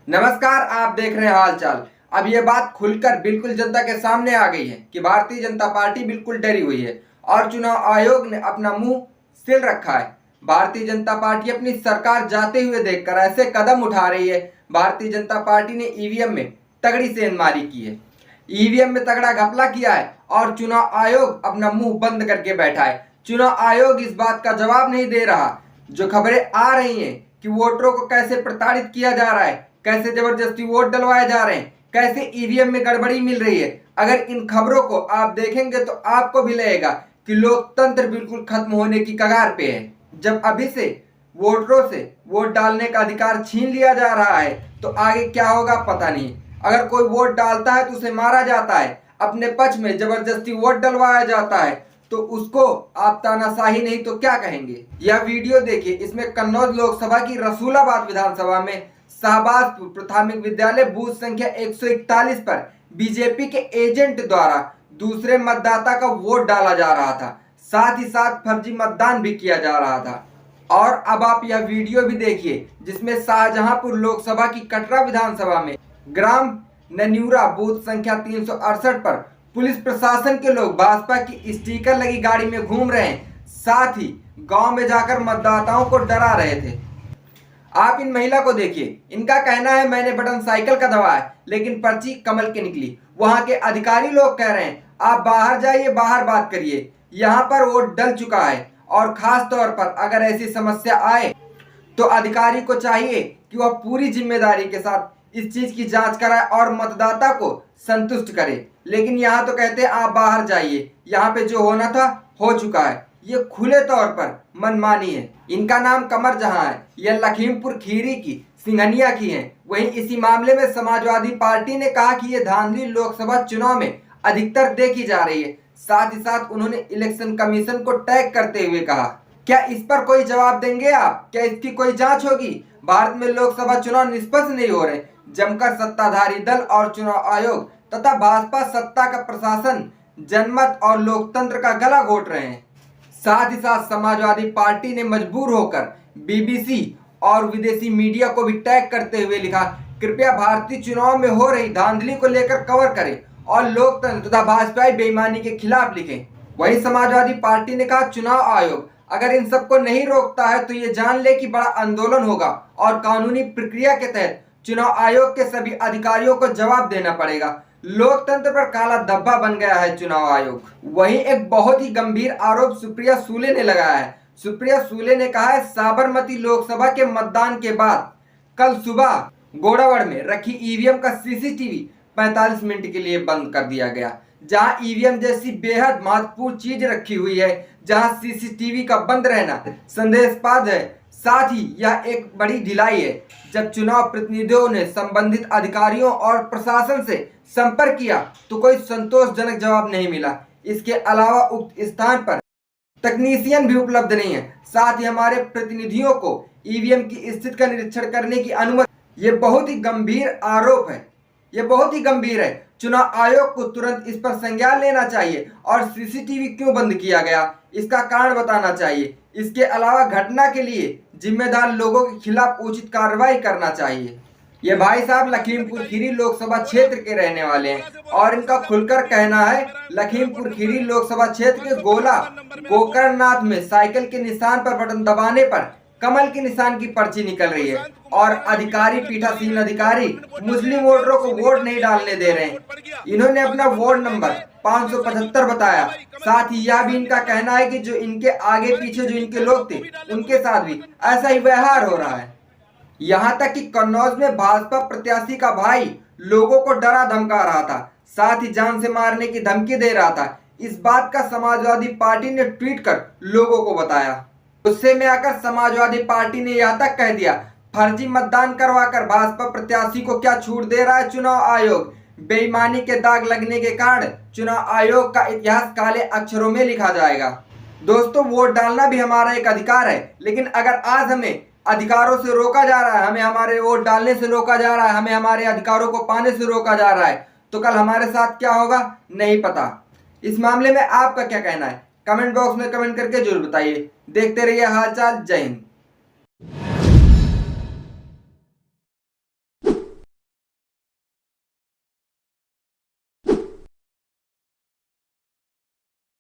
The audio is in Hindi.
नमस्कार, आप देख रहे हैं हालचाल। अब ये बात खुलकर बिल्कुल जनता के सामने आ गई है कि भारतीय जनता पार्टी बिल्कुल डरी हुई है और चुनाव आयोग ने अपना मुंह सिल रखा है। भारतीय जनता पार्टी अपनी सरकार जाते हुए देखकर ऐसे कदम उठा रही है। भारतीय जनता पार्टी ने ईवीएम में तगड़ी सेंधमारी की है, ईवीएम में तगड़ा घपला किया है और चुनाव आयोग अपना मुंह बंद करके बैठा है। चुनाव आयोग इस बात का जवाब नहीं दे रहा। जो खबरें आ रही हैं कि वोटरों को कैसे प्रताड़ित किया जा रहा है, कैसे जबरदस्ती वोट डलवाए जा रहे हैं, कैसे ईवीएम में गड़बड़ी मिल रही है, अगर इन खबरों को आप देखेंगे तो आपको भी लगेगा कि लोकतंत्र बिल्कुल खत्म होने की कगार पे है। जब अभी से वोटरों से वोट डालने का अधिकार छीन लिया जा रहा है तो आगे क्या होगा पता नहीं। अगर कोई वोट डालता है तो उसे मारा जाता है, अपने पक्ष में जबरदस्ती वोट डलवाया जाता है, तो उसको आप तानाशाही नहीं तो क्या कहेंगे। यह वीडियो देखिए, इसमें कन्नौज लोकसभा की रसूलाबाद विधानसभा में शाहबाजपुर प्राथमिक विद्यालय बूथ संख्या 141 पर बीजेपी के एजेंट द्वारा दूसरे मतदाता का वोट डाला जा रहा था, साथ ही साथ फर्जी मतदान भी किया जा रहा था। और अब आप यह वीडियो भी देखिए जिसमें शाहजहांपुर लोकसभा की कटरा विधानसभा में ग्राम नन्यूरा बूथ संख्या 368 पर पुलिस प्रशासन के लोग भाजपा की स्टिकर लगी गाड़ी में घूम रहे हैं, साथ ही गांव में जाकर मतदाताओं को डरा रहे थे। आप इन महिला को देखिए, इनका कहना है मैंने बटन साइकिल का दबाया लेकिन पर्ची कमल की निकली। वहां के अधिकारी लोग कह रहे हैं आप बाहर जाइए, बाहर बात करिए, यहाँ पर वोट डल चुका है। और खास तौर पर अगर ऐसी समस्या आए तो अधिकारी को चाहिए कि वह पूरी जिम्मेदारी के साथ इस चीज की जांच कराए और मतदाता को संतुष्ट करे। लेकिन यहाँ तो कहते हैं आप बाहर जाइए, यहाँ पे जो होना था हो चुका है। ये खुले तौर पर मनमानी है। इनका नाम कमर जहां है, यह लखीमपुर खीरी की सिंघनिया की हैं। वहीं इसी मामले में समाजवादी पार्टी ने कहा कि ये धांधली लोकसभा चुनाव में अधिकतर देखी जा रही है। साथ ही साथ उन्होंने इलेक्शन कमीशन को टैग करते हुए कहा, क्या इस पर कोई जवाब देंगे आप? क्या इसकी कोई जांच होगी? भारत में लोकसभा चुनाव निष्पक्ष नहीं हो रहे। जमकर सत्ताधारी दल और चुनाव आयोग तथा भाजपा सत्ता का प्रशासन जनमत और लोकतंत्र का गला घोट रहे हैं। साथ ही साथ समाजवादी पार्टी ने मजबूर होकर बीबीसी और विदेशी मीडिया को भी टैग करते हुए लिखा, कृपया भारतीय चुनाव में हो रही धांधली को लेकर कवर करें और लोकतंत्र तथा भाजपाई बेईमानी के खिलाफ लिखें। वहीं समाजवादी पार्टी ने कहा चुनाव आयोग अगर इन सबको नहीं रोकता है तो ये जान ले कि बड़ा आंदोलन होगा और कानूनी प्रक्रिया के तहत चुनाव आयोग के सभी अधिकारियों को जवाब देना पड़ेगा। लोकतंत्र पर काला धब्बा बन गया है चुनाव आयोग। वहीं एक बहुत ही गंभीर आरोप सुप्रिया सुले ने लगाया है। सुप्रिया सुले ने कहा है साबरमती लोकसभा के मतदान के बाद कल सुबह गोड़ावड़ में रखी ईवीएम का सीसीटीवी 45 मिनट के लिए बंद कर दिया गया। जहां ईवीएम जैसी बेहद महत्वपूर्ण चीज रखी हुई है, जहां सीसीटीवी का बंद रहना संदेहास्पद है। साथ ही यह एक बड़ी ढिलाई है। जब चुनाव प्रतिनिधियों ने संबंधित अधिकारियों और प्रशासन से संपर्क किया तो कोई संतोषजनक जवाब नहीं मिला। इसके अलावा उक्त स्थान पर तकनीशियन भी उपलब्ध नहीं है। साथ ही हमारे प्रतिनिधियों को ईवीएम की स्थिति का निरीक्षण करने की अनुमति। ये बहुत ही गंभीर आरोप है, ये बहुत ही गंभीर है। चुनाव आयोग को तुरंत इस पर संज्ञान लेना चाहिए और सीसीटीवी क्यों बंद किया गया इसका कारण बताना चाहिए। इसके अलावा घटना के लिए जिम्मेदार लोगों के खिलाफ उचित कार्रवाई करना चाहिए। ये भाई साहब लखीमपुर खीरी लोकसभा क्षेत्र के रहने वाले हैं और इनका खुलकर कहना है लखीमपुर खीरी लोकसभा क्षेत्र के गोला गोकर्णनाथ में साइकिल के निशान पर बटन दबाने पर कमल के निशान की पर्ची निकल रही है और अधिकारी पीठासीन अधिकारी मुस्लिम वोटरों को वोट नहीं डालने दे रहे हैं। इन्होंने अपना वार्ड नंबर 575 बताया। साथ ही यह भी इनका कहना है कि जो इनके आगे पीछे जो इनके लोग थे उनके साथ भी ऐसा ही व्यवहार हो रहा है। यहाँ तक कि कन्नौज में भाजपा प्रत्याशी का भाई लोगों को डरा धमका रहा था, साथ ही जान से मारने की धमकी दे रहा था। इस बात का समाजवादी पार्टी ने ट्वीट कर लोगों को बताया। गुस्से में आकर समाजवादी पार्टी ने यह तक कह दिया फर्जी मतदान करवाकर भाजपा प्रत्याशी को क्या छूट दे रहा है चुनाव आयोग। बेईमानी के दाग लगने के कारण चुनाव आयोग का इतिहास काले अक्षरों में लिखा जाएगा। दोस्तों, वोट डालना भी हमारा एक अधिकार है, लेकिन अगर आज हमें अधिकारों से रोका जा रहा है, हमें हमारे वोट डालने से रोका जा रहा है, हमें हमारे अधिकारों को पाने से रोका जा रहा है, तो कल हमारे साथ क्या होगा नहीं पता। इस मामले में आपका क्या कहना है? कमेंट बॉक्स में कमेंट करके जरूर बताइए। देखते रहिए हालचाल। जय हिंद।